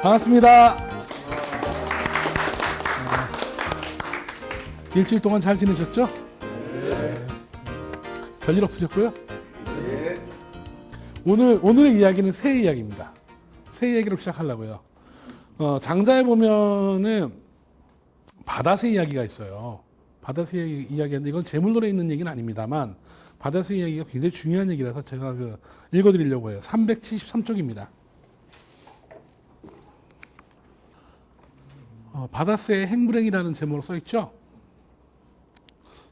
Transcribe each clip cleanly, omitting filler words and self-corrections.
반갑습니다. 일주일 동안 잘 지내셨죠? 네. 별일 없으셨고요? 네. 오늘의 이야기는 새 이야기입니다. 새 얘기로 시작하려고요. 장자에 보면은 바다새 이야기가 있어요. 바다새 이야기인데 이건 제물론에 있는 얘기는 아닙니다만 바다새 이야기가 굉장히 중요한 얘기라서 제가 읽어드리려고 해요. 373쪽입니다. 바다새의 행불행이라는 제목으로 써있죠?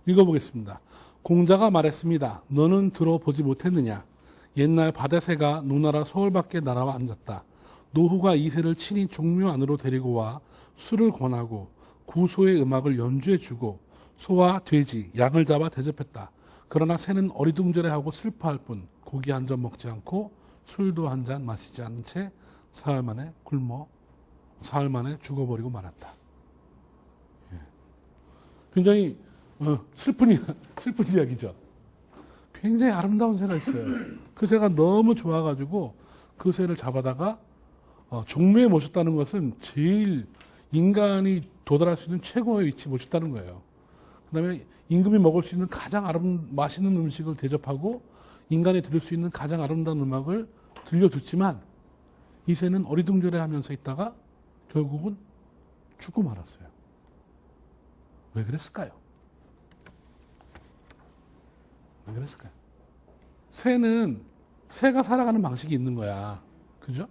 읽어보겠습니다. 공자가 말했습니다. 너는 들어보지 못했느냐? 옛날 바다새가 노나라 서울 밖에 날아와 앉았다. 노후가 이 새를 친히 종묘 안으로 데리고 와 술을 권하고 구소의 음악을 연주해주고 소와 돼지, 양을 잡아 대접했다. 그러나 새는 어리둥절해하고 슬퍼할 뿐 고기 한 점 먹지 않고 술도 한 잔 마시지 않은 채 사흘 만에 죽어버리고 말았다. 예. 굉장히 슬픈 이야기죠. 굉장히 아름다운 새가 있어요. 그 새가 너무 좋아가지고 그 새를 잡아다가 종묘에 모셨다는 것은 제일 인간이 도달할 수 있는 최고의 위치에 모셨다는 거예요. 그 다음에 임금이 먹을 수 있는 가장 맛있는 음식을 대접하고 인간이 들을 수 있는 가장 아름다운 음악을 들려줬지만 이 새는 어리둥절해 하면서 있다가 결국은 죽고 말았어요. 왜 그랬을까요? 왜 그랬을까요? 새가 살아가는 방식이 있는 거야. 그죠?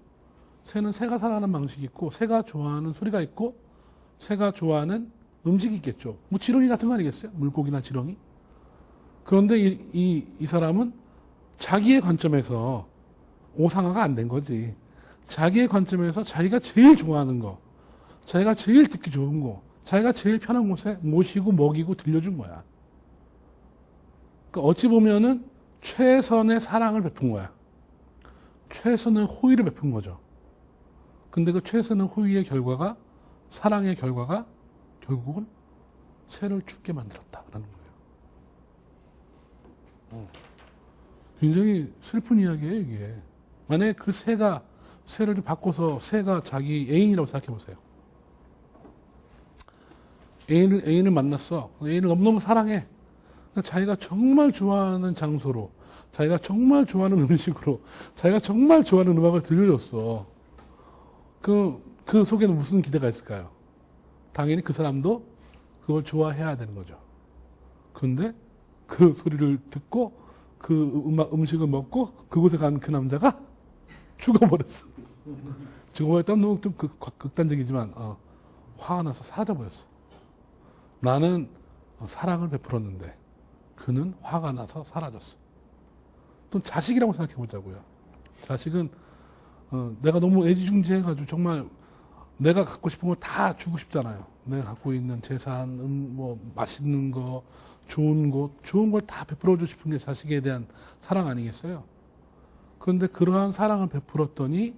새는 새가 살아가는 방식이 있고, 새가 좋아하는 소리가 있고, 새가 좋아하는 음식이 있겠죠. 뭐 지렁이 같은 거 아니겠어요? 물고기나 지렁이. 그런데 이 사람은 자기의 관점에서 오상화가 안 된 거지. 자기의 관점에서 자기가 제일 좋아하는 거, 자기가 제일 듣기 좋은 거, 자기가 제일 편한 곳에 모시고 먹이고 들려준 거야. 그러니까 어찌 보면은 최선의 사랑을 베푼 거야. 최선의 호의를 베푼 거죠. 근데 그 최선의 호의의 결과가, 사랑의 결과가 결국은 새를 죽게 만들었다라는 거예요. 굉장히 슬픈 이야기예요, 이게. 만약에 그 새를 바꿔서 새가 자기 애인이라고 생각해 보세요. 애인을 만났어. 애인을 너무너무 사랑해. 자기가 정말 좋아하는 장소로, 자기가 정말 좋아하는 음식으로, 자기가 정말 좋아하는 음악을 들려줬어. 그 속에는 무슨 기대가 있을까요? 당연히 그 사람도 그걸 좋아해야 되는 거죠. 그런데 그 소리를 듣고 그 음식을 먹고 그곳에 간 그 남자가 죽어버렸어. 죽어버렸다면 너무 좀 극단적이지만 화가 나서 사라져버렸어. 나는 사랑을 베풀었는데 그는 화가 나서 사라졌어. 또 자식이라고 생각해 보자고요. 자식은 내가 너무 애지중지해가지고 정말 내가 갖고 싶은 걸 다 주고 싶잖아요. 내가 갖고 있는 재산, 뭐 맛있는 거, 좋은 걸 다 베풀어주고 싶은 게 자식에 대한 사랑 아니겠어요? 그런데 그러한 사랑을 베풀었더니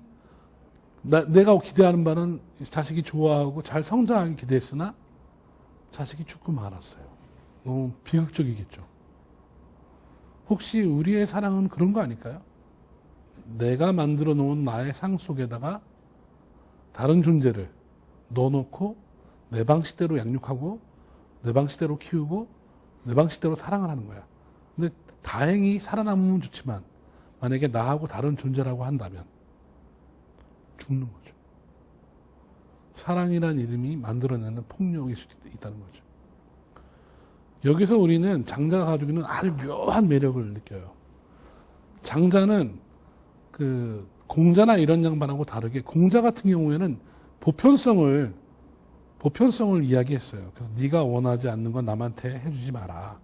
내가 기대하는 바는 자식이 좋아하고 잘 성장하기 기대했으나 자식이 죽고 말았어요. 너무 비극적이겠죠. 혹시 우리의 사랑은 그런 거 아닐까요? 내가 만들어 놓은 나의 상 속에다가 다른 존재를 넣어놓고 내 방식대로 양육하고 내 방식대로 키우고 내 방식대로 사랑을 하는 거야. 근데 다행히 살아남으면 좋지만 만약에 나하고 다른 존재라고 한다면 죽는 거죠. 사랑이란 이름이 만들어내는 폭력일 수도 있다는 거죠. 여기서 우리는 장자가 가지고 있는 아주 묘한 매력을 느껴요. 장자는 공자나 이런 양반하고 다르게 공자 같은 경우에는 보편성을 이야기했어요. 그래서 네가 원하지 않는 건 남한테 해주지 마라.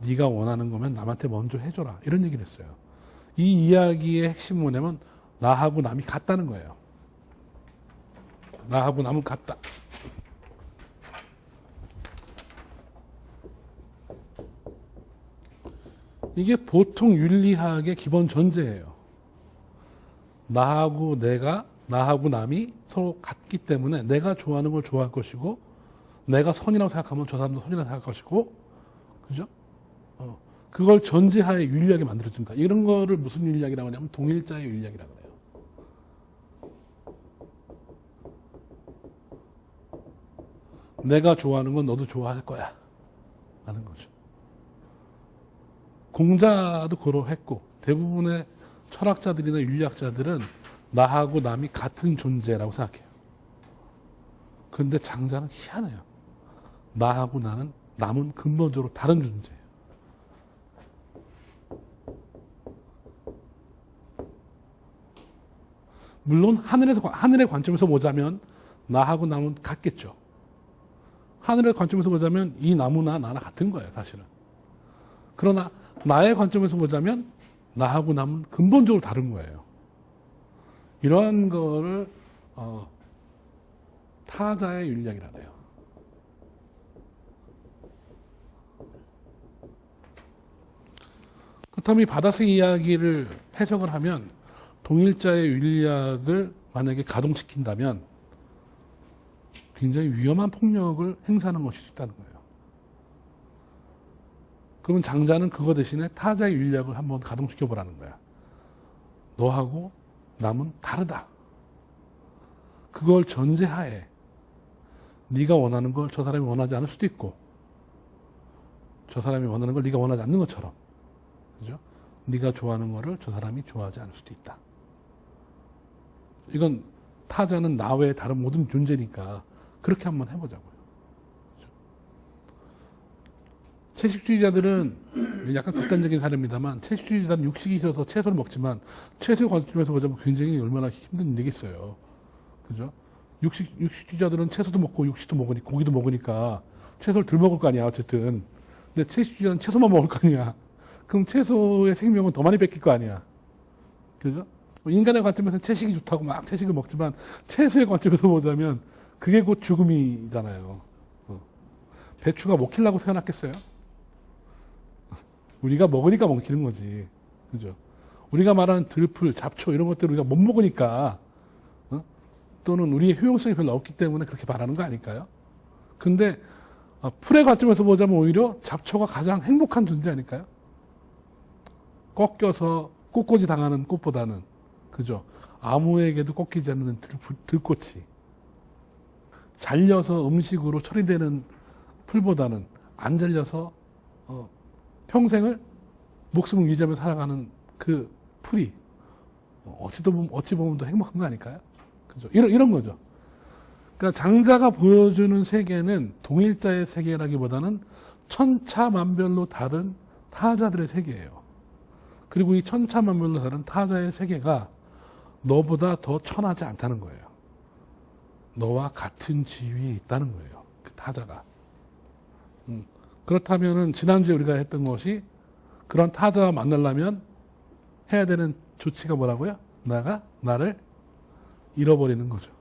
네가 원하는 거면 남한테 먼저 해줘라. 이런 얘기를 했어요. 이 이야기의 핵심은 뭐냐면 나하고 남이 같다는 거예요. 나하고 남은 같다. 이게 보통 윤리학의 기본 전제예요. 나하고 남이 서로 같기 때문에 내가 좋아하는 걸 좋아할 것이고 내가 선이라고 생각하면 저 사람도 선이라고 생각할 것이고 그죠? 그걸 전제하에 윤리학이 만들어진 거야. 이런 거를 무슨 윤리학이라고 하냐면 동일자의 윤리학이라고 해요. 내가 좋아하는 건 너도 좋아할 거야 라는 거죠. 공자도 그러했고 대부분의 철학자들이나 윤리학자들은 나하고 남이 같은 존재라고 생각해요. 그런데 장자는 희한해요. 나하고 남은 근본적으로 다른 존재예요. 물론 하늘의 관점에서 보자면 나하고 남은 같겠죠. 하늘의 관점에서 보자면 이 나무나 나나 같은 거예요, 사실은. 그러나 나의 관점에서 보자면 나하고 남은 근본적으로 다른 거예요. 이러한 거를 타자의 윤리학이라고 해요. 그렇다면 이 바다색 이야기를 해석을 하면 동일자의 윤리학을 만약에 가동시킨다면 굉장히 위험한 폭력을 행사하는 것일 수 있다는 거예요. 그러면 장자는 그거 대신에 타자의 윤리학을 한번 가동시켜보라는 거야. 너하고 남은 다르다. 그걸 전제하에 네가 원하는 걸 저 사람이 원하지 않을 수도 있고 저 사람이 원하는 걸 네가 원하지 않는 것처럼, 그죠? 네가 좋아하는 거를 저 사람이 좋아하지 않을 수도 있다. 이건 타자는 나 외에 다른 모든 존재니까 그렇게 한번 해보자고요. 그죠? 채식주의자들은 약간 극단적인 사례입니다만 채식주의자들은 육식이 싫어서 채소를 먹지만 채소 관점에서 보자면 굉장히 얼마나 힘든 일이겠어요. 그죠? 육식주의자들은 채소도 먹고 육식도 먹으니까 고기도 먹으니까 채소를 덜 먹을 거 아니야 어쨌든. 근데 채식주의자는 채소만 먹을 거 아니야. 그럼 채소의 생명은 더 많이 뺏길 거 아니야. 그죠? 인간의 관점에서 채식이 좋다고 막 채식을 먹지만 채소의 관점에서 보자면 그게 곧 죽음이잖아요. 배추가 먹히려고 태어났겠어요? 우리가 먹으니까 먹히는 거지. 그죠? 우리가 말하는 들풀, 잡초 이런 것들을 우리가 못 먹으니까 또는 우리의 효용성이 별로 없기 때문에 그렇게 말하는 거 아닐까요? 근데 풀의 관점에서 보자면 오히려 잡초가 가장 행복한 존재 아닐까요? 꺾여서 꽃꽂이 당하는 꽃보다는, 그죠? 아무에게도 꺾이지 않는 들꽃이 잘려서 음식으로 처리되는 풀보다는 안 잘려서 평생을 목숨을 유지하며 살아가는 그 풀이 어찌 보면 더 행복한 거 아닐까요? 그죠? 이런 거죠. 그러니까 장자가 보여주는 세계는 동일자의 세계라기보다는 천차만별로 다른 타자들의 세계예요. 그리고 이 천차만별로 다른 타자의 세계가 너보다 더 천하지 않다는 거예요. 너와 같은 지위에 있다는 거예요. 그 타자가. 그렇다면은 지난주에 우리가 했던 것이 그런 타자와 만나려면 해야 되는 조치가 뭐라고요? 나를 잃어버리는 거죠.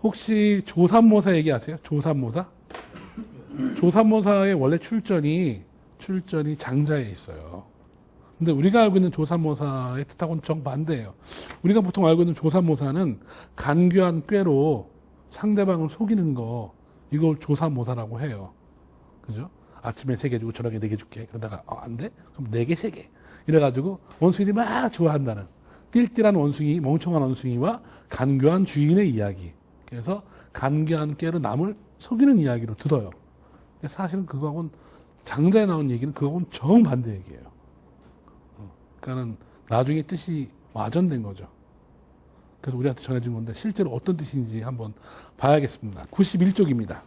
혹시 조삼모사 얘기하세요? 조삼모사? 조삼모사의 원래 출전이 장자에 있어요. 근데 우리가 알고 있는 조삼모사의 뜻하고는 정반대예요. 우리가 보통 알고 있는 조삼모사는 간교한 꾀로 상대방을 속이는 거, 이걸 조삼모사라고 해요. 그죠? 아침에 3개 주고 저녁에 4개 줄게. 그러다가 안 돼? 그럼 4개, 3개. 이래가지고 원숭이들이 막 좋아한다는 띨띨한 원숭이, 멍청한 원숭이와 간교한 주인의 이야기. 그래서 간교한 꾀로 남을 속이는 이야기로 들어요. 근데 사실은 그거하고는 장자에 나온 얘기는 그거하고는 정반대 얘기예요. 그러니까는 나중에 뜻이 와전된 거죠. 그래서 우리한테 전해준 건데 실제로 어떤 뜻인지 한번 봐야겠습니다. 91쪽입니다.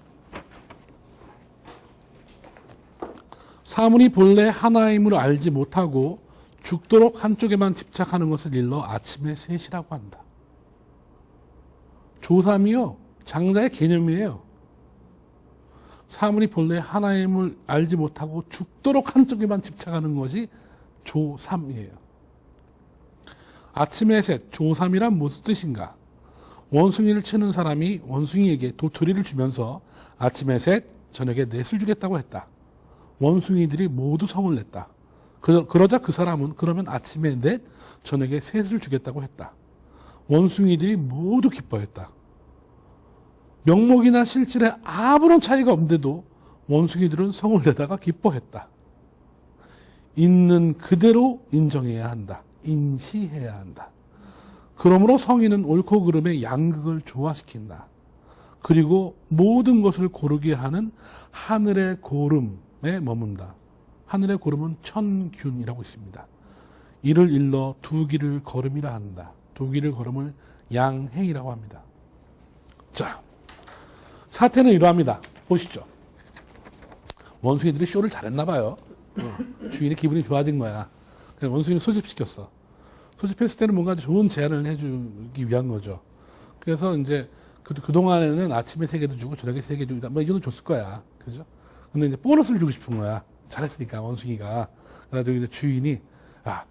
사물이 본래 하나임을 알지 못하고 죽도록 한쪽에만 집착하는 것을 일러 아침의 셋이라고 한다. 조삼이요, 장자의 개념이에요. 사물이 본래 하나임을 알지 못하고 죽도록 한쪽에만 집착하는 것이 조삼이에요. 아침의 셋, 조삼이란 무슨 뜻인가? 원숭이를 치는 사람이 원숭이에게 도토리를 주면서 아침에 셋, 저녁에 넷을 주겠다고 했다. 원숭이들이 모두 성을 냈다. 그러자 그 사람은 그러면 아침에 넷, 저녁에 셋을 주겠다고 했다. 원숭이들이 모두 기뻐했다. 명목이나 실질에 아무런 차이가 없는데도 원숭이들은 성을 내다가 기뻐했다. 있는 그대로 인정해야 한다. 인시해야 한다. 그러므로 성인은 옳고 그름의 양극을 조화시킨다. 그리고 모든 것을 고르게 하는 하늘의 고름에 머문다. 하늘의 고름은 천균이라고 있습니다. 이를 일러 두 길을 걸음이라 한다. 두 길을 걸음을 양행이라고 합니다. 자, 사태는 이러합니다. 보시죠. 원숭이들이 쇼를 잘했나 봐요. 주인의 기분이 좋아진 거야. 그래서 원숭이를 소집시켰어. 소집했을 때는 뭔가 좋은 제안을 해주기 위한 거죠. 그래서 이제 그동안에는 아침에 3개도 주고 저녁에 3개 주고 뭐 이 정도 줬을 거야. 그죠? 근데 이제 보너스를 주고 싶은 거야. 잘했으니까 원숭이가. 그래가지고 이제 주인이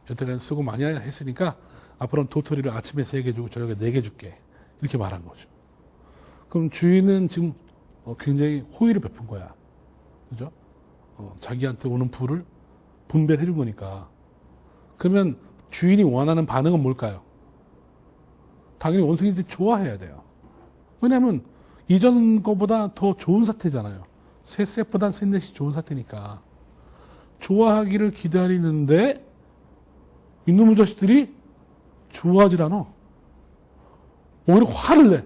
여태까지 수고 많이 했으니까 앞으로는 도토리를 아침에 3개 주고 저녁에 4개 줄게. 이렇게 말한 거죠. 그럼 주인은 지금 굉장히 호의를 베푼 거야. 그죠? 자기한테 오는 부를 분배해 준 거니까. 그러면 주인이 원하는 반응은 뭘까요? 당연히 원숭이들이 좋아해야 돼요. 왜냐하면 이전 거보다 더 좋은 사태잖아요. 셋셋보단 셋넷이 좋은 사태니까. 좋아하기를 기다리는데 이놈의 자식들이 좋아하질 않아. 오히려 화를 내.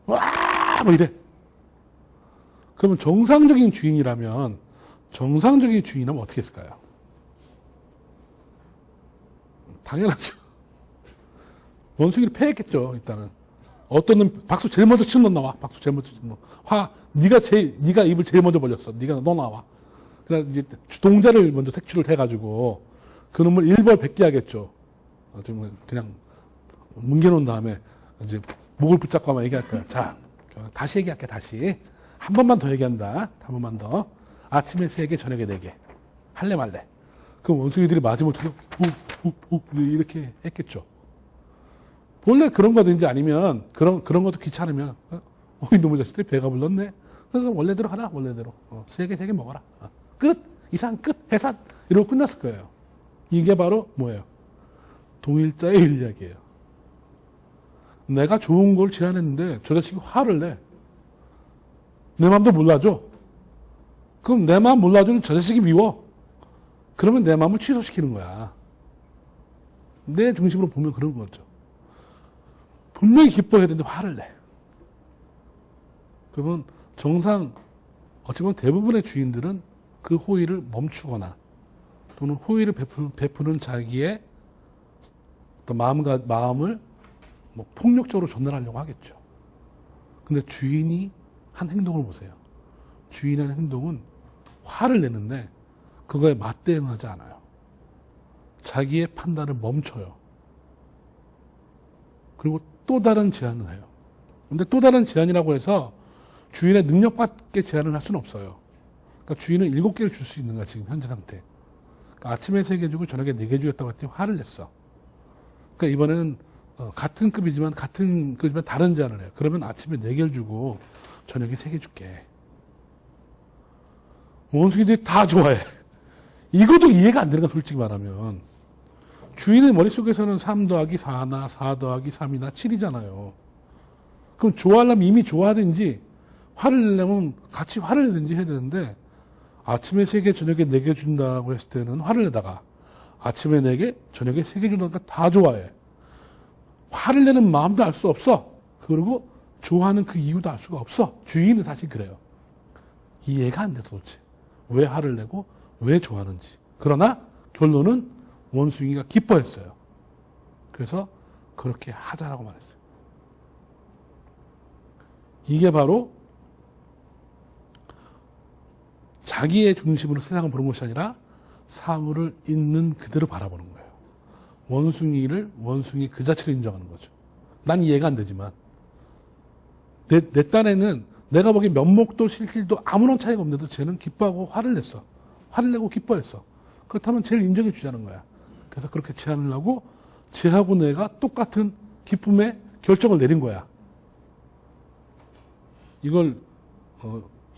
와! 뭐 이래. 그러면 정상적인 주인이라면 어떻게 했을까요? 당연하죠. 원숭이를 패했겠죠, 일단은. 어떤 놈, 박수 제일 먼저 치는 놈 나와. 박수 제일 먼저 치는 놈. 네가 입을 제일 먼저 벌렸어. 너 나와. 그래, 이제 동자를 먼저 색출을 해가지고, 그 놈을 일벌백계 하겠죠. 그냥, 뭉개놓은 다음에, 이제, 목을 붙잡고 아마 얘기할 거야. 자, 다시 얘기할게, 다시. 한 번만 더 얘기한다. 한 번만 더. 아침에 3개, 저녁에 4개. 할래 말래. 그럼 원숭이들이 마지못해 이렇게 했겠죠. 본래 그런 거든지 아니면 그런 것도 귀찮으면 이놈의 자식들이 배가 불렀네. 그래서 원래대로 하라. 원래대로. 3개 먹어라. 끝. 이상 끝. 해산. 이러고 끝났을 거예요. 이게 바로 뭐예요? 동일자의 인략이에요. 내가 좋은 걸 제안했는데 저 자식이 화를 내. 내 마음도 몰라줘. 그럼 내 마음 몰라주는 저 자식이 미워. 그러면 내 마음을 취소시키는 거야. 내 중심으로 보면 그런 거죠. 분명히 기뻐해야 되는데 화를 내. 그러면 어찌 보면 대부분의 주인들은 그 호의를 멈추거나 또는 호의를 베푸는 자기의 어떤 마음을 뭐 폭력적으로 전달하려고 하겠죠. 근데 주인이 한 행동을 보세요. 주인의 행동은 화를 내는데 그거에 맞대응하지 않아요. 자기의 판단을 멈춰요. 그리고 또 다른 제안을 해요. 근데 또 다른 제안이라고 해서 주인의 능력밖에 제안을 할 수는 없어요. 그러니까 주인은 7개를 줄 수 있는 거야, 지금 현재 상태. 그러니까 아침에 3개 주고 저녁에 4개 주겠다고 했더니 화를 냈어. 그러니까 이번에는 같은 급이지만 다른 제안을 해요. 그러면 아침에 4개를 주고 저녁에 3개 줄게. 원숭이들이 다 좋아해. 이것도 이해가 안 되는 거야, 솔직히 말하면. 주인의 머릿속에서는 3 더하기 4나 4 더하기 3이나 7이잖아요. 그럼 좋아하려면 이미 좋아하든지 화를 내려면 같이 화를 내든지 해야 되는데 아침에 3개, 저녁에 4개 준다고 했을 때는 화를 내다가 아침에 4개, 저녁에 3개 준다니까 다 좋아해. 화를 내는 마음도 알 수 없어. 그리고 좋아하는 그 이유도 알 수가 없어. 주인은 사실 그래요. 이해가 안 돼, 도대체. 왜 화를 내고 왜 좋아하는지. 그러나 결론은 원숭이가 기뻐했어요. 그래서 그렇게 하자라고 말했어요. 이게 바로 자기의 중심으로 세상을 보는 것이 아니라 사물을 있는 그대로 바라보는 거예요. 원숭이 그 자체를 인정하는 거죠. 난 이해가 안 되지만 내 딴에는 내가 보기엔 면목도 실질도 아무런 차이가 없는데도 쟤는 기뻐하고 화를 냈어. 화를 내고 기뻐했어. 그렇다면 쟤를 인정해 주자는 거야. 그래서 그렇게 제안을 하고 쟤하고 내가 똑같은 기쁨의 결정을 내린 거야. 이걸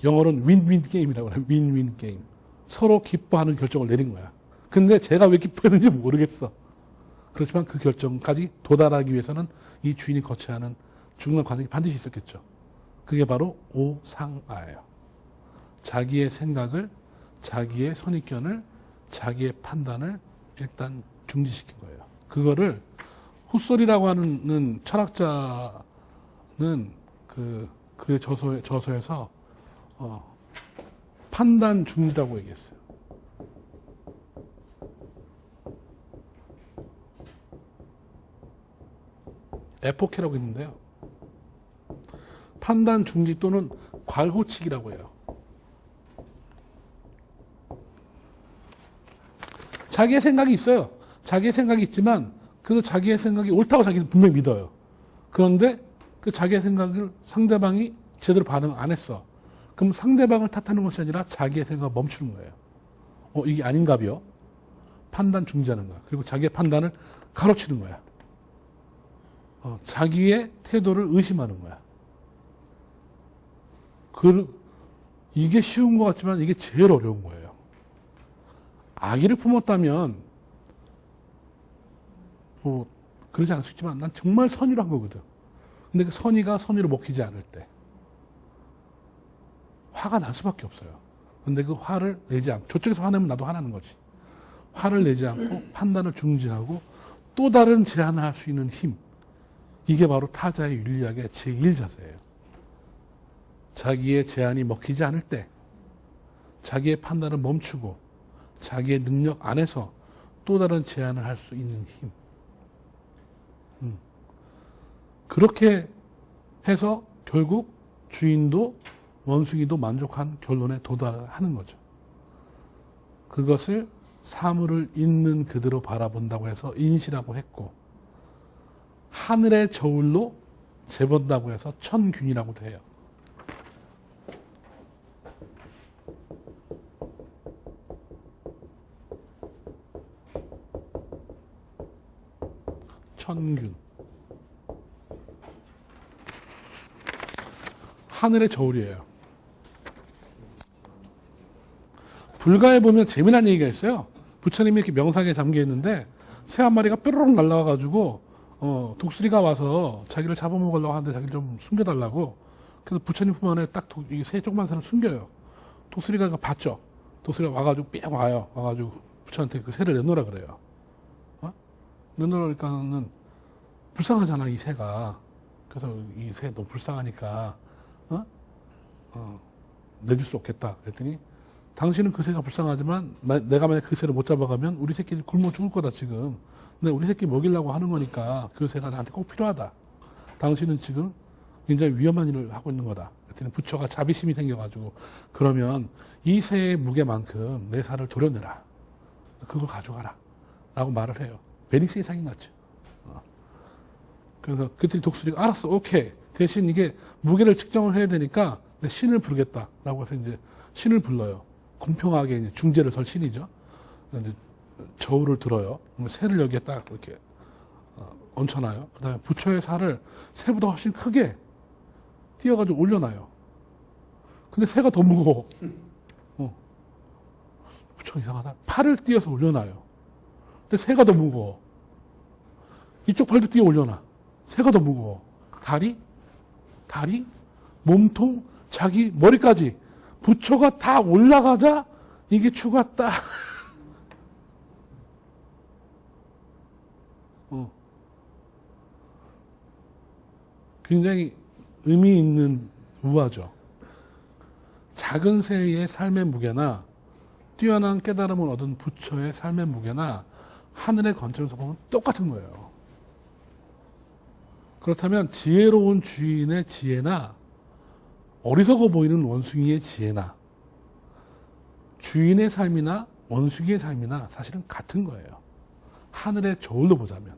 영어로는 윈윈 게임이라고 해요. 윈윈 게임. 서로 기뻐하는 결정을 내린 거야. 근데 제가 왜 기뻐했는지 모르겠어. 그렇지만 그 결정까지 도달하기 위해서는 이 주인이 거쳐야 하는 중간 과정이 반드시 있었겠죠. 그게 바로 오상아예요. 자기의 생각을, 자기의 선입견을, 자기의 판단을 일단 중지시킨 거예요. 그거를 후설이라고 하는 철학자는 그 그 저서에서 판단 중지라고 얘기했어요. 에포케라고 있는데요. 판단 중지 또는 괄호치기라고 해요. 자기의 생각이 있어요. 자기의 생각이 있지만 그 자기의 생각이 옳다고 자기는 분명히 믿어요. 그런데 그 자기의 생각을 상대방이 제대로 반응 안 했어. 그럼 상대방을 탓하는 것이 아니라 자기의 생각을 멈추는 거예요. 이게 아닌가벼? 판단 중지하는 거야. 그리고 자기의 판단을 가로치는 거야. 자기의 태도를 의심하는 거야. 이게 쉬운 것 같지만 이게 제일 어려운 거예요. 아기를 품었다면 그러지 않을 수 있지만 난 정말 선의로 한 거거든. 근데 그 선의가 선의로 먹히지 않을 때 화가 날 수밖에 없어요. 근데 그 화를 내지 않고, 저쪽에서 화내면 나도 화나는 거지. 화를 내지 않고 판단을 중지하고 또 다른 제안을 할 수 있는 힘, 이게 바로 타자의 윤리학의 제1자세예요. 자기의 제안이 먹히지 않을 때 자기의 판단을 멈추고 자기의 능력 안에서 또 다른 제안을 할 수 있는 힘. 그렇게 해서 결국 주인도 원숭이도 만족한 결론에 도달하는 거죠. 그것을 사물을 있는 그대로 바라본다고 해서 인시라고 했고, 하늘의 저울로 재본다고 해서 천균이라고도 해요. 천균. 하늘의 저울이에요. 불가에 보면 재미난 얘기가 있어요. 부처님이 이렇게 명상에 잠겨 있는데 새 한 마리가 뾰로롱 날아와가지고 독수리가 와서 자기를 잡아먹으려고 하는데 자기를 좀 숨겨달라고. 그래서 부처님 품 안에 딱 이 새 조그만 새를 숨겨요. 독수리가 봤죠. 독수리가 와가지고 삥 와요. 와가지고 부처한테 그 새를 내놓으라 그래요. 내놓으니까는 불쌍하잖아, 이 새가. 그래서 이 새 너무 불쌍하니까 내줄 수 없겠다. 그랬더니 당신은 그 새가 불쌍하지만 내가 만약 그 새를 못 잡아가면 우리 새끼는 굶어 죽을 거다 지금. 근데 우리 새끼 먹이려고 하는 거니까 그 새가 나한테 꼭 필요하다. 당신은 지금 굉장히 위험한 일을 하고 있는 거다. 그랬더니 부처가 자비심이 생겨가지고 그러면 이 새의 무게만큼 내 살을 도려내라. 그걸 가져가라. 라고 말을 해요. 베닉스의 상인같이. 그래서 그때 독수리가 알았어, 오케이. 대신 이게 무게를 측정을 해야 되니까 내 신을 부르겠다. 라고 해서 이제 신을 불러요. 공평하게 이제 중재를 설 신이죠. 이제 저울을 들어요. 새를 여기에 딱 이렇게 얹혀놔요. 그 다음에 부처의 살을 새보다 훨씬 크게 띄어가지고 올려놔요. 근데 새가 더 무거워. 부처가 이상하다. 팔을 띄어서 올려놔요. 근데 새가 더 무거워. 이쪽 팔도 띄어 올려놔. 새가 더 무거워. 다리, 몸통, 자기 머리까지 부처가 다 올라가자 이게 추가 딱 굉장히 의미 있는 우화죠. 작은 새의 삶의 무게나 뛰어난 깨달음을 얻은 부처의 삶의 무게나 하늘의 관점에서 보면 똑같은 거예요. 그렇다면 지혜로운 주인의 지혜나 어리석어 보이는 원숭이의 지혜나 주인의 삶이나 원숭이의 삶이나 사실은 같은 거예요. 하늘의 저울로 보자면.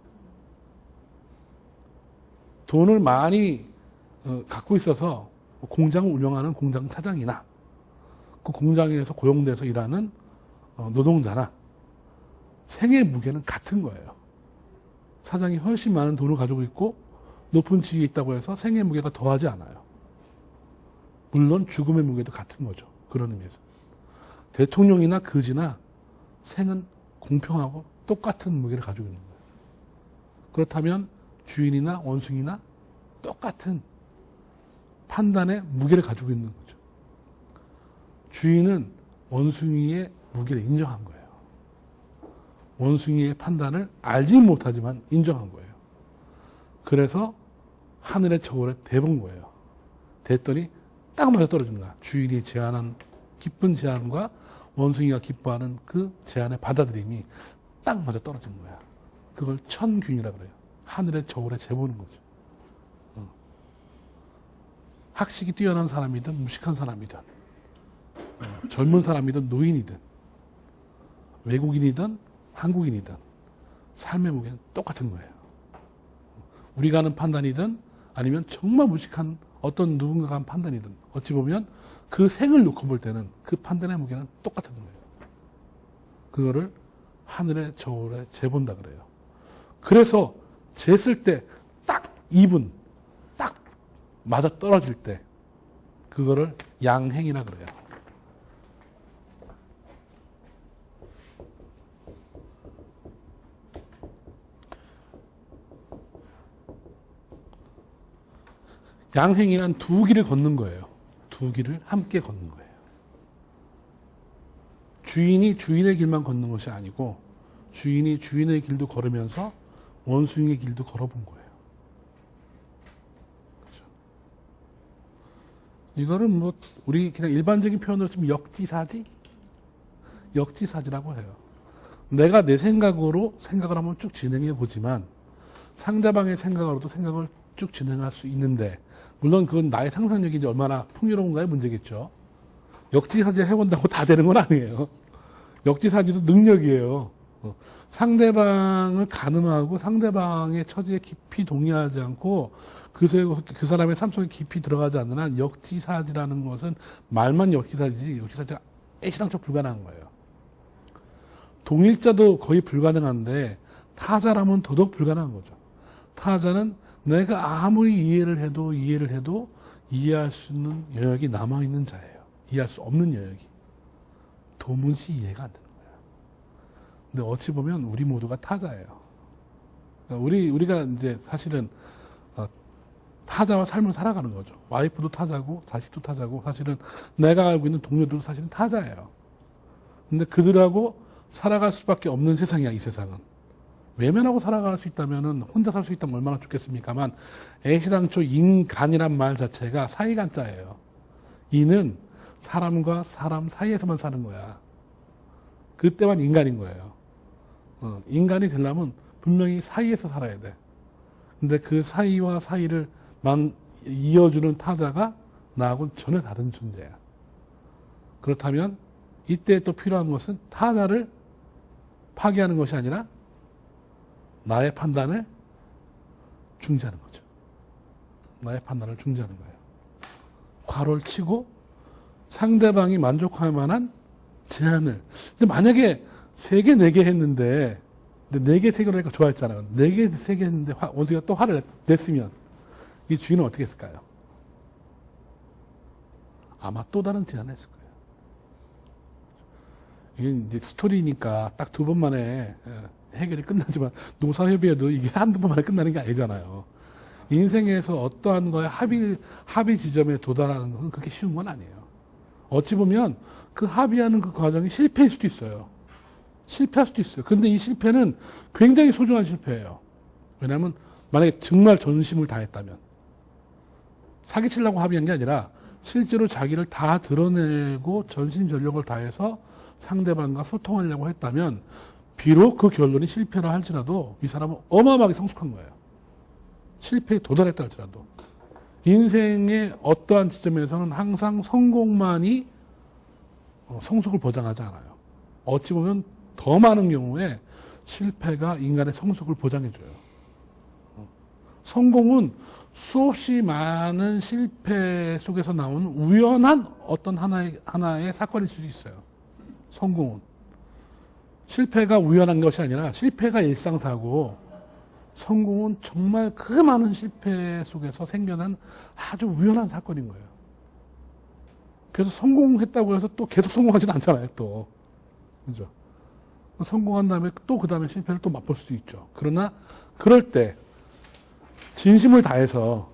돈을 많이 갖고 있어서 공장을 운영하는 공장 사장이나 그 공장에서 고용돼서 일하는 노동자나 생의 무게는 같은 거예요. 사장이 훨씬 많은 돈을 가지고 있고 높은 지위에 있다고 해서 생의 무게가 더하지 않아요. 물론 죽음의 무게도 같은 거죠. 그런 의미에서. 대통령이나 거지나 생은 공평하고 똑같은 무게를 가지고 있는 거예요. 그렇다면 주인이나 원숭이나 똑같은 판단의 무게를 가지고 있는 거죠. 주인은 원숭이의 무게를 인정한 거예요. 원숭이의 판단을 알지 못하지만 인정한 거예요. 그래서 하늘의 저울에 대본 거예요. 됐더니 딱 맞아 떨어지는 거야. 주인이 제안한 기쁜 제안과 원숭이가 기뻐하는 그 제안의 받아들임이 딱 맞아 떨어진 거야. 그걸 천균이라 그래요. 하늘의 저울에 재보는 거죠. 학식이 뛰어난 사람이든 무식한 사람이든 젊은 사람이든 노인이든 외국인이든 한국인이든 삶의 무게는 똑같은 거예요. 우리가 하는 판단이든 아니면 정말 무식한 어떤 누군가가 한 판단이든 어찌 보면 그 생을 놓고 볼 때는 그 판단의 무게는 똑같은 거예요. 그거를 하늘의 저울에 재본다 그래요. 그래서 쟀을 때 딱 2분 딱 맞아 떨어질 때 그거를 양행이라 그래요. 양행이란 두 길을 걷는 거예요. 두 길을 함께 걷는 거예요. 주인이 주인의 길만 걷는 것이 아니고 주인이 주인의 길도 걸으면서 원숭이의 길도 걸어본 거예요. 그렇죠? 이거는 뭐 우리 그냥 일반적인 표현으로 치면 역지사지? 역지사지라고 해요. 내가 내 생각으로 생각을 한번 쭉 진행해 보지만 상대방의 생각으로도 생각을 쭉 진행할 수 있는데 물론 그건 나의 상상력이 이제 얼마나 풍요로운가의 문제겠죠. 역지사지 해본다고 다 되는 건 아니에요. 역지사지도 능력이에요. 상대방을 가늠하고 상대방의 처지에 깊이 동의하지 않고 그 사람의 삶 속에 깊이 들어가지 않는 한 역지사지라는 것은 말만 역지사지지 역지사지가 애시당초 불가능한 거예요. 동일자도 거의 불가능한데 타자라면 더더욱 불가능한 거죠. 타자는 내가 아무리 이해를 해도 이해할 수 있는 영역이 남아있는 자예요. 이해할 수 없는 영역이. 도무지 이해가 안 되는 거야. 근데 어찌 보면 우리 모두가 타자예요. 우리가 이제 사실은 타자와 삶을 살아가는 거죠. 와이프도 타자고 자식도 타자고 사실은 내가 알고 있는 동료들도 사실은 타자예요. 근데 그들하고 살아갈 수밖에 없는 세상이야, 이 세상은. 외면하고 살아갈 수 있다면 혼자 살 수 있다면 얼마나 좋겠습니까만 애시당초 인간이란 말 자체가 사이간자예요. 이는 사람과 사람 사이에서만 사는 거야. 그때만 인간인 거예요. 인간이 되려면 분명히 사이에서 살아야 돼. 근데 그 사이와 사이를 이어주는 타자가 나하고는 전혀 다른 존재야. 그렇다면 이때 또 필요한 것은 타자를 파괴하는 것이 아니라 나의 판단을 중지하는 거죠. 나의 판단을 중지하는 거예요. 괄호를 치고 상대방이 만족할 만한 제안을. 근데 만약에 3개, 4개 했는데, 근데 4개, 3개로 하니까 좋아했잖아요. 4개, 3개 했는데 원숭이가 또 화를 냈으면 이 주인은 어떻게 했을까요? 아마 또 다른 제안을 했을 거예요. 이게 이제 스토리니까 딱 2번 만에 해결이 끝나지만 농사협의회도 이게 한두 번 만에 끝나는 게 아니잖아요. 인생에서 어떠한 거에 합의 지점에 도달하는 것은 그렇게 쉬운 건 아니에요. 어찌 보면 그 합의하는 그 과정이 실패일 수도 있어요. 실패할 수도 있어요. 그런데 이 실패는 굉장히 소중한 실패예요. 왜냐하면 만약에 정말 전심을 다했다면 사기치려고 합의한 게 아니라 실제로 자기를 다 드러내고 전심전력을 다해서 상대방과 소통하려고 했다면 비록 그 결론이 실패라 할지라도 이 사람은 어마어마하게 성숙한 거예요. 실패에 도달했다 할지라도. 인생의 어떠한 지점에서는 항상 성공만이 성숙을 보장하지 않아요. 어찌 보면 더 많은 경우에 실패가 인간의 성숙을 보장해줘요. 성공은 수없이 많은 실패 속에서 나온 우연한 어떤 하나의 사건일 수도 있어요. 성공은. 실패가 우연한 것이 아니라 실패가 일상사고 성공은 정말 그 많은 실패 속에서 생겨난 아주 우연한 사건인 거예요. 그래서 성공했다고 해서 또 계속 성공하지는 않잖아요, 또. 그죠? 성공한 다음에 또 그 다음에 실패를 또 맛볼 수도 있죠. 그러나 그럴 때 진심을 다해서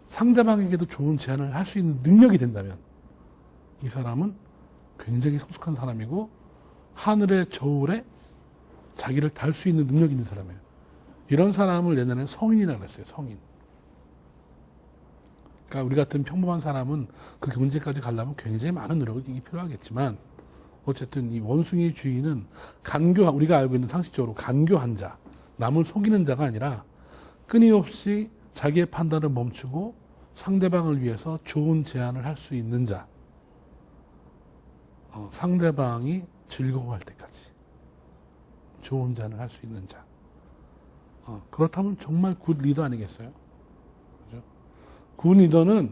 상대방에게도 좋은 제안을 할 수 있는 능력이 된다면 이 사람은 굉장히 성숙한 사람이고 하늘의 저울에 자기를 달 수 있는 능력이 있는 사람이에요. 이런 사람을 옛날에는 성인이라고 했어요. 성인. 그러니까 우리 같은 평범한 사람은 그 경지까지 가려면 굉장히 많은 노력이 필요하겠지만 어쨌든 이 원숭이 주인은 우리가 알고 있는 상식적으로 간교한 자, 남을 속이는 자가 아니라 끊임없이 자기의 판단을 멈추고 상대방을 위해서 좋은 제안을 할 수 있는 자, 상대방이 즐거워할 때까지 좋은 제안을 할 수 있는 자. 그렇다면 정말 굿 리더 아니겠어요? 그죠? 굿 리더는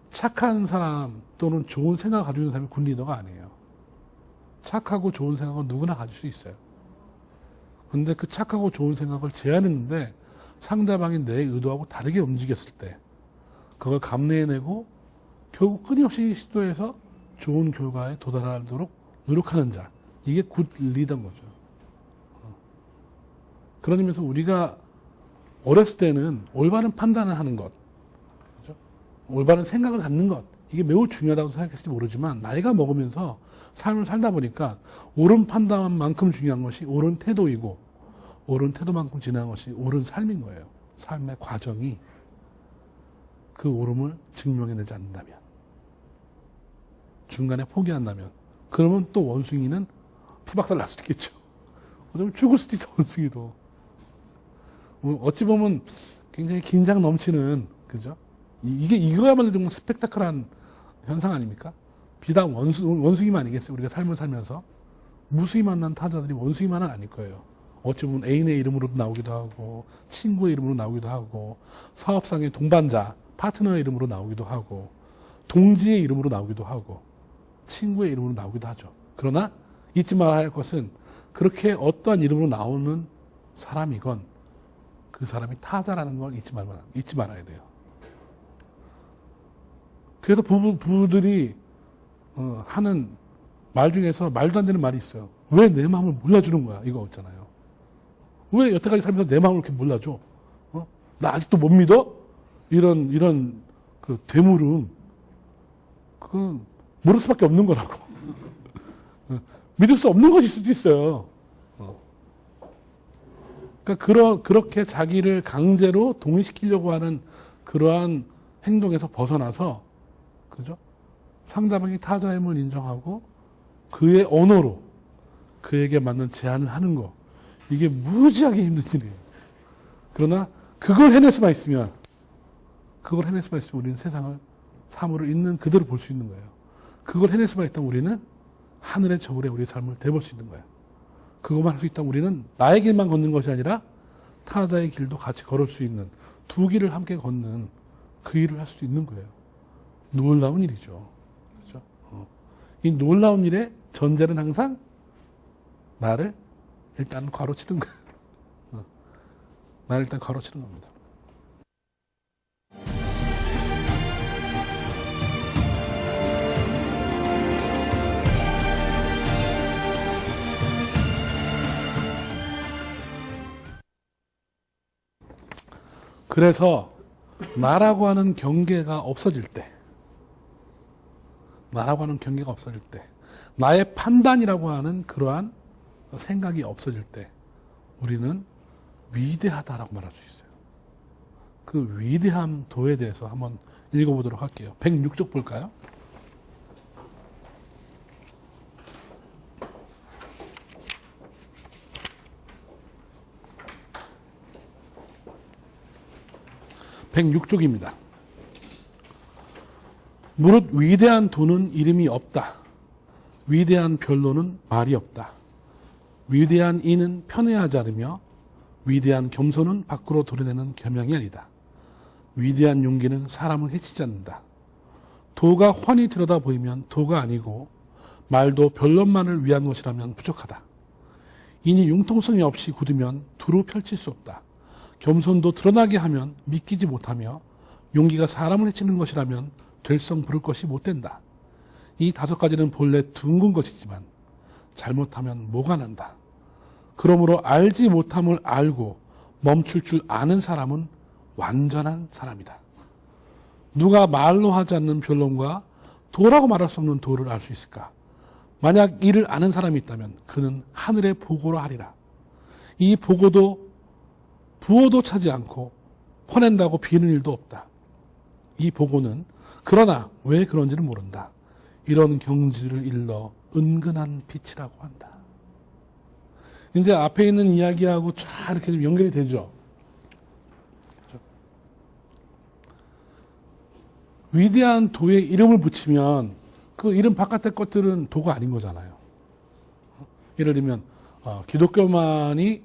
착한 사람 또는 좋은 생각을 가지고 있는 사람이 굿 리더가 아니에요. 착하고 좋은 생각은 누구나 가질 수 있어요. 근데 그 착하고 좋은 생각을 제안했는데 상대방이 내 의도하고 다르게 움직였을 때 그걸 감내해내고 결국 끊임없이 시도해서 좋은 결과에 도달하도록 노력하는 자. 이게 굿 리더인 거죠. 그런 의미에서 우리가 어렸을 때는 올바른 판단을 하는 것, 그렇죠? 올바른 생각을 갖는 것, 이게 매우 중요하다고 생각했을지 모르지만 나이가 먹으면서 삶을 살다 보니까 옳은 판단만큼 중요한 것이 옳은 태도이고 옳은 태도만큼 지나는 것이 옳은 삶인 거예요. 삶의 과정이 그 옳음을 증명해내지 않는다면, 중간에 포기한다면, 그러면 또 원숭이는 피박살 날 수도 있겠죠. 어쩌면 죽을 수도 있어, 원숭이도. 어찌 보면 굉장히 긴장 넘치는, 그죠? 이거야말로 정말 스펙타클한 현상 아닙니까? 비단 원숭이만 아니겠어요? 우리가 삶을 살면서. 무수히 만난 타자들이 원숭이만은 아닐 거예요. 어찌 보면 애인의 이름으로도 나오기도 하고, 친구의 이름으로 나오기도 하고, 사업상의 동반자, 파트너의 이름으로 나오기도 하고, 동지의 이름으로 나오기도 하고, 친구의 이름으로 나오기도 하죠. 그러나 잊지 말아야 할 것은 그렇게 어떠한 이름으로 나오는 사람이건 그 사람이 타자라는 걸 잊지 말아야 돼요. 그래서 부부들이 하는 말 중에서 말도 안 되는 말이 있어요. 왜 내 마음을 몰라주는 거야? 이거 있잖아요. 왜 여태까지 살면서 내 마음을 이렇게 몰라줘? 나 아직도 못 믿어? 이런 그 되물음, 그건 모를 수밖에 없는 거라고. 믿을 수 없는 것일 수도 있어요. 그러니까 그렇게 자기를 강제로 동의시키려고 하는 그러한 행동에서 벗어나서, 그죠? 상대방이 타자의 힘을 인정하고 그의 언어로 그에게 맞는 제안을 하는 거, 이게 무지하게 힘든 일이에요. 그러나 그걸 해낼 수만 있으면 우리는 세상을, 사물을 있는 그대로 볼 수 있는 거예요. 그걸 해낼 수만 있다면 우리는 하늘의 저울에 우리의 삶을 대볼 수 있는 거예요. 그것만 할 수 있다면 우리는 나의 길만 걷는 것이 아니라 타자의 길도 같이 걸을 수 있는, 두 길을 함께 걷는 그 일을 할 수 있는 거예요. 놀라운 일이죠. 그렇죠? 이 놀라운 일의 전제는 항상 나를 일단 가로치는 거예요. 나를 일단 가로치는 겁니다. 그래서 나라고 하는 경계가 없어질 때, 나의 판단이라고 하는 그러한 생각이 없어질 때 우리는 위대하다라고 말할 수 있어요. 그 위대함 도에 대해서 한번 읽어보도록 할게요. 106쪽 볼까요? (106쪽입니다) 무릇 위대한 도는 이름이 없다. 위대한 변론은 말이 없다. 위대한 이는 편애하지 않으며 위대한 겸손은 밖으로 도려내는 겸양이 아니다. 위대한 용기는 사람을 해치지 않는다. 도가 훤히 들여다 보이면 도가 아니고 말도 변론만을 위한 것이라면 부족하다. 이니 융통성이 없이 굳으면 두루 펼칠 수 없다. 겸손도 드러나게 하면 믿기지 못하며 용기가 사람을 해치는 것이라면 될성 부를 것이 못 된다. 이 5가지는 본래 둥근 것이지만 잘못하면 뭐가 난다. 그러므로 알지 못함을 알고 멈출 줄 아는 사람은 완전한 사람이다. 누가 말로 하지 않는 변론과 도라고 말할 수 없는 도를 알 수 있을까? 만약 이를 아는 사람이 있다면 그는 하늘의 보고라 하리라. 이 보고도 부어도 차지 않고 퍼낸다고 비는 일도 없다. 이 보고는 그러나 왜 그런지를 모른다. 이런 경지를 일러 은근한 빛이라고 한다. 이제 앞에 있는 이야기하고 쫙 이렇게 좀 연결이 되죠. 그렇죠? 위대한 도에 이름을 붙이면 그 이름 바깥의 것들은 도가 아닌 거잖아요. 예를 들면 기독교만이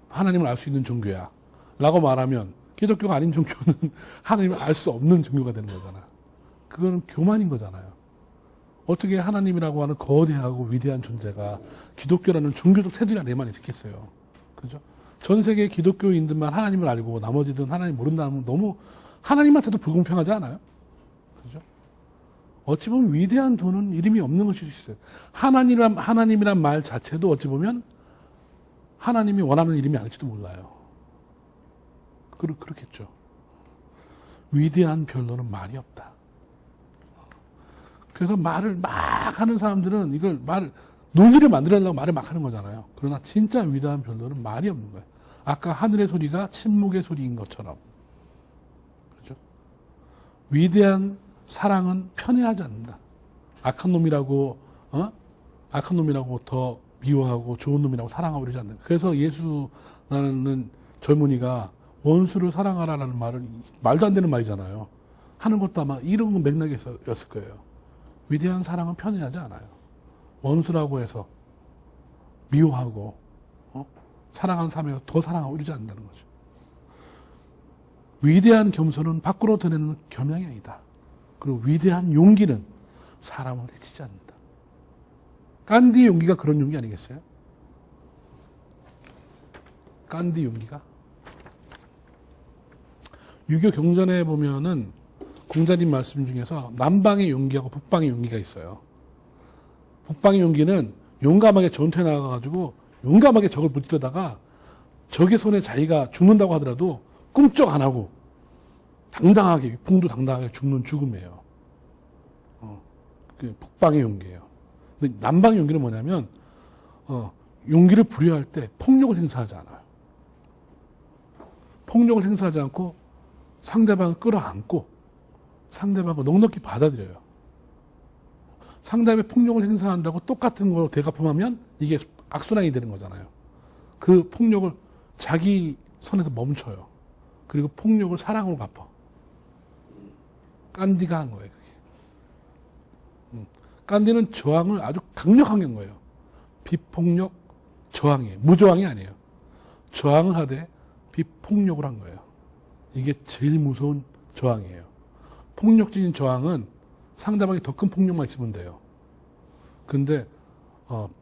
하나님을 알 수 있는 종교야 라고 말하면 기독교가 아닌 종교는 하나님을 알 수 없는 종교가 되는 거잖아. 그거는 교만인 거잖아요. 어떻게 하나님이라고 하는 거대하고 위대한 존재가 기독교라는 종교적 체질 안에만 있겠어요. 그죠? 전 세계 기독교인들만 하나님을 알고 나머지들은 하나님 모른다면 너무 하나님한테도 불공평하지 않아요? 그죠? 어찌 보면 위대한 도는 이름이 없는 것일 수 있어요. 하나님이란 말 자체도 어찌 보면 하나님이 원하는 이름이 아닐지도 몰라요. 그렇겠죠. 위대한 별로는 말이 없다. 그래서 말을 막 하는 사람들은 이걸 논리를 만들려고 말을 막 하는 거잖아요. 그러나 진짜 위대한 별로는 말이 없는 거예요. 아까 하늘의 소리가 침묵의 소리인 것처럼. 그렇죠? 위대한 사랑은 편애하지 않는다. 악한 놈이라고 더 미워하고 좋은 놈이라고 사랑하고 이러지 않는다. 그래서 예수라는 젊은이가 원수를 사랑하라는 말을 말도 안 되는 말이잖아요. 하는 것도 아마 이런 맥락이었을 거예요. 위대한 사랑은 편애하지 않아요. 원수라고 해서 미워하고 사랑하는 사람에게 더 사랑하고 이러지 않는다는 거죠. 위대한 겸손은 밖으로 드러내는 겸양이 아니다. 그리고 위대한 용기는 사람을 해치지 않는다. 간디의 용기가 그런 용기 아니겠어요? 간디 용기가? 유교 경전에 보면은 공자님 말씀 중에서 남방의 용기하고 북방의 용기가 있어요. 북방의 용기는 용감하게 전투에 나가가지고 용감하게 적을 무찌르다가 적의 손에 자기가 죽는다고 하더라도 꿈쩍 안 하고 당당하게 위풍도 당당하게 죽는 죽음이에요. 그 북방의 용기예요. 근데 남방의 용기는 뭐냐면 용기를 부려할 때 폭력을 행사하지 않아요. 폭력을 행사하지 않고 상대방을 끌어안고 상대방을 넉넉히 받아들여요. 상대방의 폭력을 행사한다고 똑같은 걸로 대갚음하면 이게 악순환이 되는 거잖아요. 그 폭력을 자기 선에서 멈춰요. 그리고 폭력을 사랑으로 갚아. 간디가 한 거예요. 그게. 간디는 저항을 아주 강력하게 한 거예요. 비폭력 저항이에요. 무저항이 아니에요. 저항을 하되 비폭력을 한 거예요. 이게 제일 무서운 저항이에요. 폭력적인 저항은 상대방이 더 큰 폭력만 있으면 돼요. 근데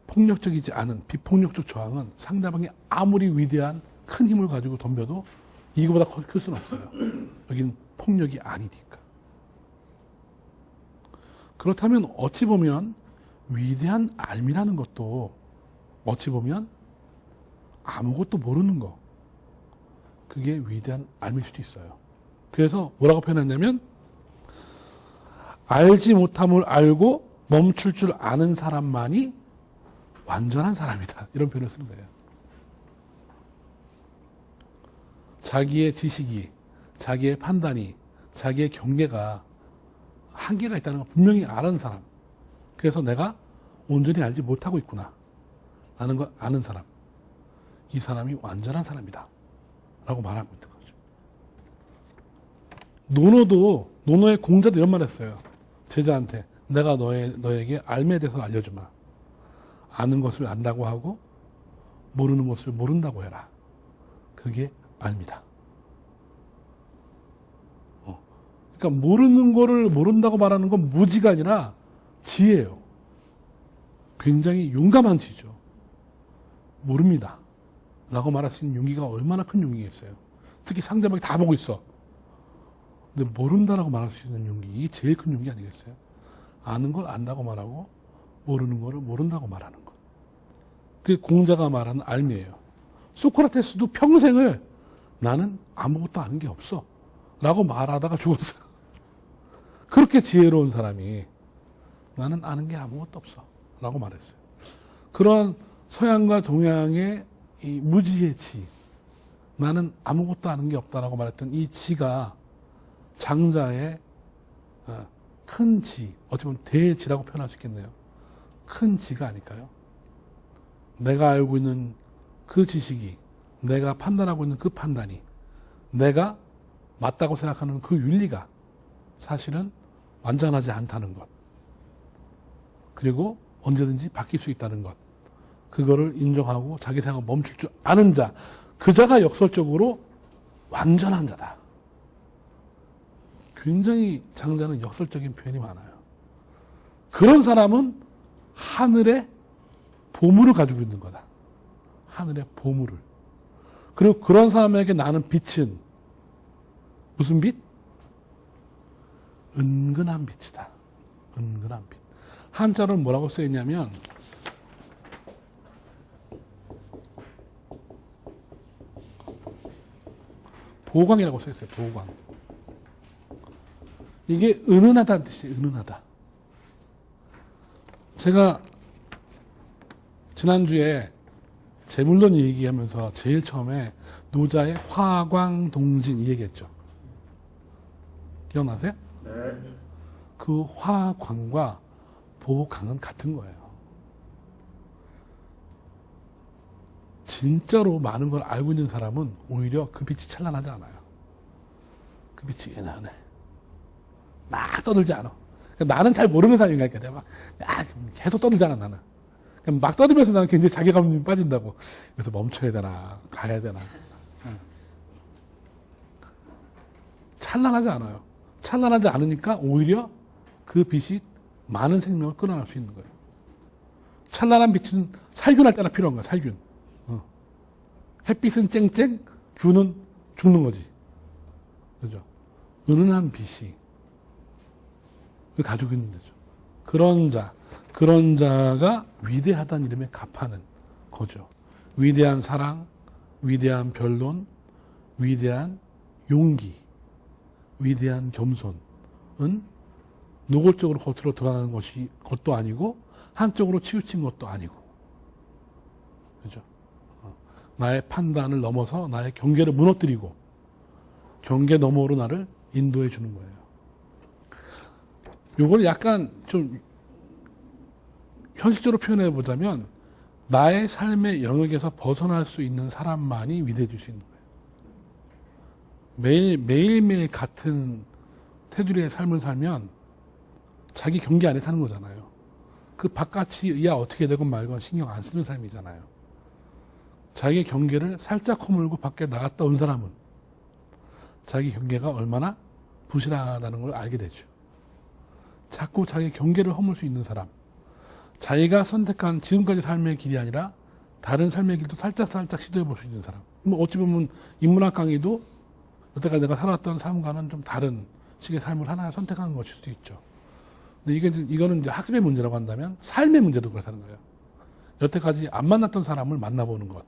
폭력적이지 않은 비폭력적 저항은 상대방이 아무리 위대한 큰 힘을 가지고 덤벼도 이거보다 클 수는 없어요. 여기는 폭력이 아니니까. 그렇다면 어찌 보면 위대한 알미라는 것도 어찌 보면 아무것도 모르는 거. 그게 위대한 알미일 수도 있어요. 그래서 뭐라고 표현했냐면 알지 못함을 알고 멈출 줄 아는 사람만이 완전한 사람이다. 이런 표현을 쓰는 거예요. 자기의 지식이, 자기의 판단이, 자기의 경계가 한계가 있다는 걸 분명히 아는 사람. 그래서 내가 온전히 알지 못하고 있구나 라는 걸 아는 사람. 이 사람이 완전한 사람이다 라고 말하고 있는 거죠. 노노의 공자도 이런 말 했어요. 제자한테 내가 너에게 알매에 대해서 알려주마. 아는 것을 안다고 하고 모르는 것을 모른다고 해라. 그게 알미다. 그러니까 모르는 거를 모른다고 말하는 건 무지가 아니라 지혜예요. 굉장히 용감한 지죠. 모릅니다 라고 말할 수 있는 용기가 얼마나 큰 용기겠어요. 특히 상대방이 다 보고 있어. 근데 모른다라고 말할 수 있는 용기, 이게 제일 큰 용기 아니겠어요? 아는 걸 안다고 말하고 모르는 거를 모른다고 말하는 것. 그게 공자가 말하는 알미예요. 소크라테스도 평생을 나는 아무것도 아는 게 없어 라고 말하다가 죽었어요. 그렇게 지혜로운 사람이 나는 아는 게 아무것도 없어 라고 말했어요. 그런 서양과 동양의 이 무지의 지, 나는 아무것도 아는 게 없다라고 말했던 이 지가 장자의 큰 지, 어찌 보면 대지라고 표현할 수 있겠네요. 큰 지가 아닐까요? 내가 알고 있는 그 지식이, 내가 판단하고 있는 그 판단이, 내가 맞다고 생각하는 그 윤리가 사실은 완전하지 않다는 것. 그리고 언제든지 바뀔 수 있다는 것. 그거를 인정하고 자기 생각을 멈출 줄 아는 자. 그 자가 역설적으로 완전한 자다. 굉장히 장자는 역설적인 표현이 많아요. 그런 사람은 하늘의 보물을 가지고 있는 거다. 하늘의 보물을. 그리고 그런 사람에게 나는 빛은 무슨 빛? 은근한 빛이다. 은근한 빛. 한자로 뭐라고 써있냐면 보광이라고 써있어요. 보광. 이게 은은하다는 뜻이에요. 은은하다. 제가 지난주에 재물론 얘기하면서 제일 처음에 노자의 화광동진 이 얘기했죠. 기억나세요? 네. 그 화광과 보광은 같은 거예요. 진짜로 많은 걸 알고 있는 사람은 오히려 그 빛이 찬란하지 않아요. 그 빛이 은은해. 막 떠들지 않아. 나는 잘 모르는 사람이니까 내가 막 계속 떠들잖아 나는. 막 떠들면서 나는 굉장히 자괴감이 빠진다고. 그래서 멈춰야 되나 가야 되나. 찬란하지 않아요. 찬란하지 않으니까 오히려 그 빛이 많은 생명을 끌어낼 수 있는 거예요. 찬란한 빛은 살균할 때나 필요한 거야. 살균. 햇빛은 쨍쨍, 균은 죽는 거지. 그죠? 은은한 빛이 가지고 있는 거죠. 그런 자가 위대하다는 이름에 값하는 거죠. 위대한 사랑, 위대한 변론, 위대한 용기, 위대한 겸손은 노골적으로 겉으로 드러나는 것도 아니고 한쪽으로 치우친 것도 아니고, 그죠? 나의 판단을 넘어서 나의 경계를 무너뜨리고 경계 너머로 나를 인도해 주는 거예요. 이걸 약간 좀 현실적으로 표현해 보자면 나의 삶의 영역에서 벗어날 수 있는 사람만이 위대해질 수 있는 거예요. 매일매일 같은 테두리의 삶을 살면 자기 경계 안에 사는 거잖아요. 그 바깥이 야 어떻게 되건 말건 신경 안 쓰는 삶이잖아요. 자기 경계를 살짝 허물고 밖에 나갔다 온 사람은 자기 경계가 얼마나 부실하다는 걸 알게 되죠. 자꾸 자기 경계를 허물 수 있는 사람, 자기가 선택한 지금까지 삶의 길이 아니라 다른 삶의 길도 살짝 시도해 볼 수 있는 사람. 어찌 보면 인문학 강의도 여태까지 내가 살았던 삶과는 좀 다른 식의 삶을 하나 선택한 것일 수도 있죠. 근데 이거는 이제 학습의 문제라고 한다면 삶의 문제도 그렇다는 거예요. 여태까지 안 만났던 사람을 만나보는 것,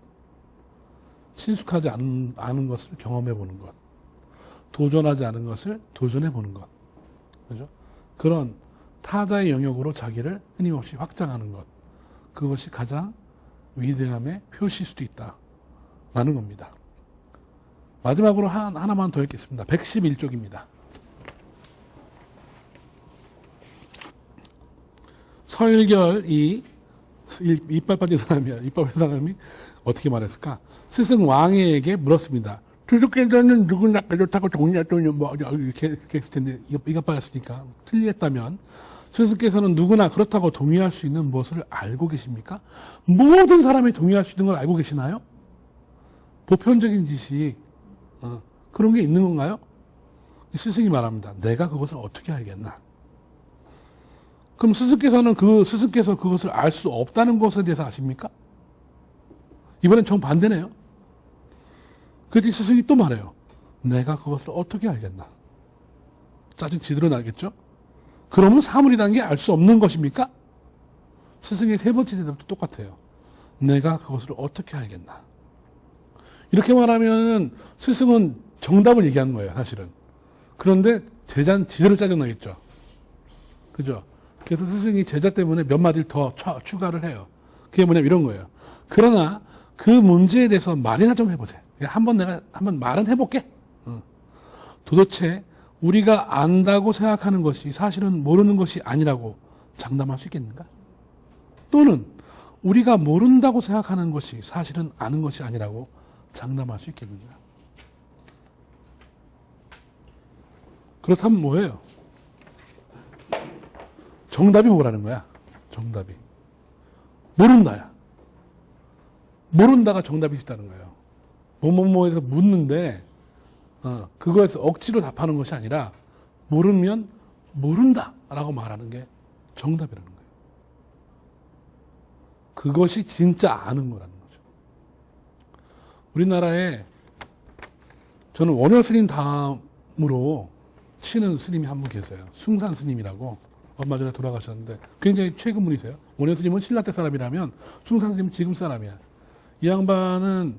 친숙하지 않은 것을 경험해보는 것, 도전하지 않은 것을 도전해보는 것, 그죠? 그런 타자의 영역으로 자기를 끊임없이 확장하는 것, 그것이 가장 위대함의 표시일 수도 있다라는 겁니다. 마지막으로 하나만 더 읽겠습니다. 111쪽입니다. 설결이 이빨 빠진 사람이야. 이빨 빠진 사람이 어떻게 말했을까? 스승 왕에게 물었습니다. 주주께서는 누구나 그렇다고 동의했더니 뭐 이렇게 했을 텐데 이가 빠졌으니까 틀렸다면 스승께서는 누구나 그렇다고 동의할 수 있는 무엇을 알고 계십니까? 모든 사람이 동의할 수 있는 걸 알고 계시나요? 보편적인 지식 그런 게 있는 건가요? 스승이 말합니다. 내가 그것을 어떻게 알겠나? 그럼 스승께서 그것을 알 수 없다는 것에 대해서 아십니까? 이번엔 정반대네요. 그랬더니 스승이 또 말해요. 내가 그것을 어떻게 알겠나? 짜증 지대로 나겠죠? 그러면 사물이라는 게 알 수 없는 것입니까? 스승의 세 번째 대답도 똑같아요. 내가 그것을 어떻게 알겠나? 이렇게 말하면 스승은 정답을 얘기한 거예요, 사실은. 그런데 제자는 지대로 짜증나겠죠. 그죠? 그래서 스승이 제자 때문에 몇 마디를 더 추가를 해요. 그게 뭐냐면 이런 거예요. 그러나 그 문제에 대해서 말이나 좀 해보세요. 내가 한번 말은 해볼게. 도대체 우리가 안다고 생각하는 것이 사실은 모르는 것이 아니라고 장담할 수 있겠는가? 또는 우리가 모른다고 생각하는 것이 사실은 아는 것이 아니라고 장담할 수 있겠는가? 그렇다면 뭐예요? 정답이 뭐라는 거야? 정답이. 모른다야. 모른다가 정답이 있다는 거예요. 뭐뭐뭐에서 묻는데 그거에서 억지로 답하는 것이 아니라 모르면 모른다라고 말하는 게 정답이라는 거예요. 그것이 진짜 아는 거라는 거죠. 우리나라에 저는 원효 스님 다음으로 치는 스님이 한 분 계세요. 숭산 스님이라고 얼마 전에 돌아가셨는데 굉장히 최근 분이세요. 원효 스님은 신라 때 사람이라면 숭산 스님은 지금 사람이야. 이 양반은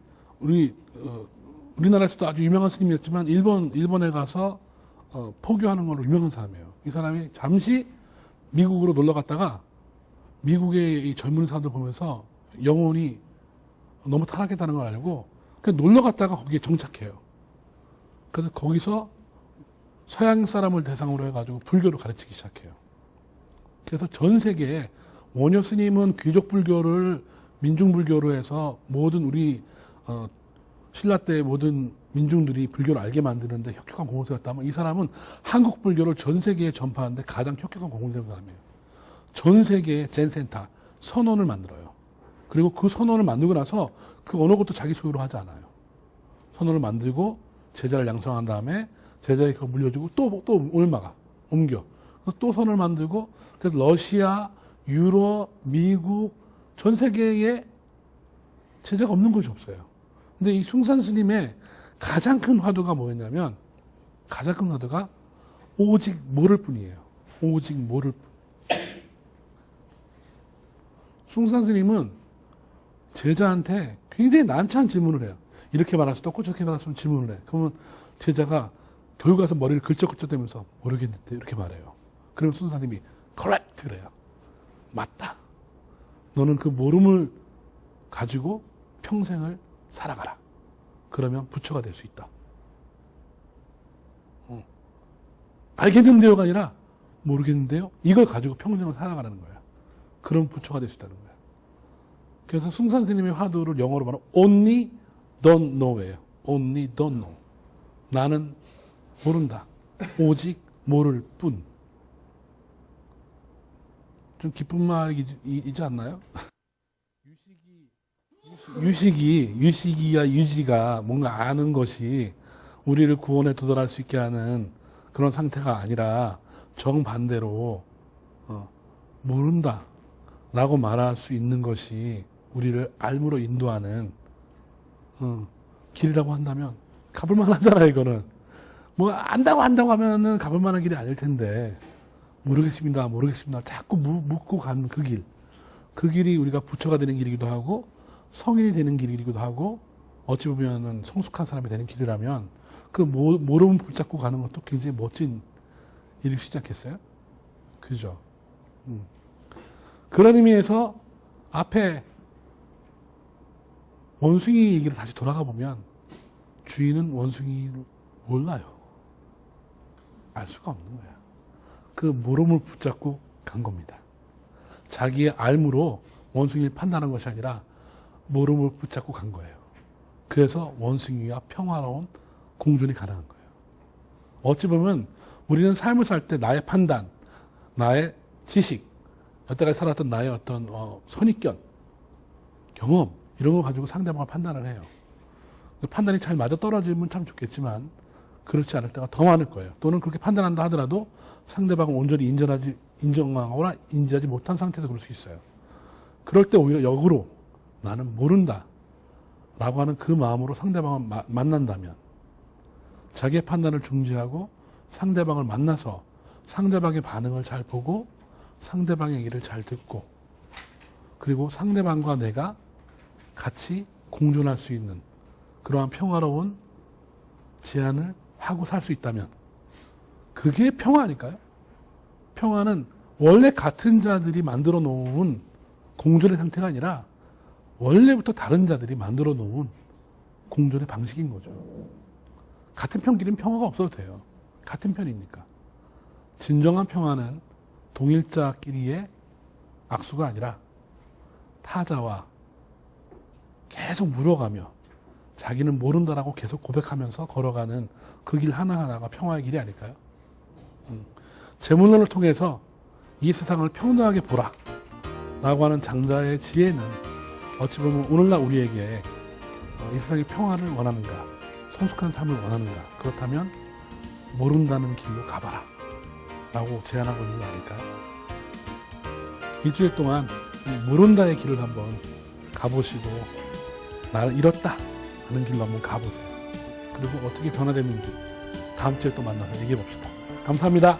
우리나라에서도 아주 유명한 스님이었지만 일본에 가서 포교하는 걸로 유명한 사람이에요. 이 사람이 잠시 미국으로 놀러 갔다가 미국의 이 젊은 사람들 보면서 영혼이 너무 타락했다는 걸 알고 그냥 놀러 갔다가 거기에 정착해요. 그래서 거기서 서양 사람을 대상으로 해가지고 불교를 가르치기 시작해요. 그래서 전 세계에 원효 스님은 귀족 불교를 민중 불교로 해서 모든 우리 신라 때의 모든 민중들이 불교를 알게 만드는데 혁혁한 공헌세였다면 이 사람은 한국 불교를 전 세계에 전파하는데 가장 혁혁한 공헌세운 사람이에요. 전 세계의 젠센터 선언을 만들어요. 그리고 그 선언을 만들고 나서 그 어느 것도 자기 소유로 하지 않아요. 선언을 만들고 제자를 양성한 다음에 제자에게 그걸 물려주고 또 옮겨. 그래서 또 선을 만들고 그래서 러시아, 유럽, 미국 전 세계에 제자가 없는 곳이 없어요. 근데 이 숭산 스님의 가장 큰 화두가 뭐였냐면 가장 큰 화두가 오직 모를 뿐이에요. 오직 모를 뿐. 숭산 스님은 제자한테 굉장히 난처한 질문을 해요. 이렇게 말할 수도 없고 저렇게 말할 수도 없고 질문을 해. 그러면 제자가 결국 가서 머리를 긁적긁적대면서 모르겠는데 이렇게 말해요. 그러면 숭산님이 correct 그래요. 맞다. 너는 그 모름을 가지고 평생을 살아가라. 그러면 부처가 될 수 있다. 알겠는데요가 아니라 모르겠는데요. 이걸 가지고 평생을 살아가라는 거야. 그럼 부처가 될 수 있다는 거야. 그래서 숭산 스님의 화두를 영어로 말하면 only don't know예요. only don't know. 나는 모른다. 오직 모를 뿐. 좀 기쁜 말이지 않나요? 유식이야 유지가 뭔가 아는 것이 우리를 구원에 도달할 수 있게 하는 그런 상태가 아니라 정반대로 모른다 라고 말할 수 있는 것이 우리를 알므로 인도하는 길이라고 한다면 가볼만 하잖아요. 이거는 뭐 안다고 하면은 가볼만한 길이 아닐 텐데 모르겠습니다 자꾸 묻고 가는 그 길이 우리가 부처가 되는 길이기도 하고 성인이 되는 길이기도 하고 어찌 보면은 성숙한 사람이 되는 길이라면 그 모름을 붙잡고 가는 것도 굉장히 멋진 일일 수 있지 않겠어요? 그죠? 그런 의미에서 앞에 원숭이 얘기를 다시 돌아가 보면 주인은 원숭이를 몰라요. 알 수가 없는 거야. 그 모름을 붙잡고 간 겁니다. 자기의 알무로 원숭이를 판단한 것이 아니라 모름을 붙잡고 간 거예요. 그래서 원숭이와 평화로운 공존이 가능한 거예요. 어찌 보면 우리는 삶을 살 때 나의 판단, 나의 지식, 여태까지 살았던 나의 어떤 선입견, 경험 이런 거 가지고 상대방을 판단을 해요. 판단이 잘 맞아떨어지면 참 좋겠지만 그렇지 않을 때가 더 많을 거예요. 또는 그렇게 판단한다 하더라도 상대방을 온전히 인정하거나 인지하지 못한 상태에서 그럴 수 있어요. 그럴 때 오히려 역으로 나는 모른다 라고 하는 그 마음으로 상대방을 만난다면 자기의 판단을 중지하고 상대방을 만나서 상대방의 반응을 잘 보고 상대방의 얘기를 잘 듣고 그리고 상대방과 내가 같이 공존할 수 있는 그러한 평화로운 제안을 하고 살 수 있다면 그게 평화 아닐까요? 평화는 원래 같은 자들이 만들어 놓은 공존의 상태가 아니라 원래부터 다른 자들이 만들어 놓은 공존의 방식인 거죠. 같은 편끼리는 평화가 없어도 돼요. 같은 편이니까. 진정한 평화는 동일자끼리의 악수가 아니라 타자와 계속 물어가며 자기는 모른다라고 계속 고백하면서 걸어가는 그 길 하나하나가 평화의 길이 아닐까요? 제물론을 통해서 이 세상을 평등하게 보라 라고 하는 장자의 지혜는 어찌 보면 오늘날 우리에게 이 세상의 평화를 원하는가, 성숙한 삶을 원하는가, 그렇다면 모른다는 길로 가봐라 라고 제안하고 있는 거 아닐까요? 일주일 동안 이 모른다의 길을 한번 가보시고 나를 잃었다 하는 길로 한번 가보세요. 그리고 어떻게 변화됐는지 다음 주에 또 만나서 얘기해 봅시다. 감사합니다.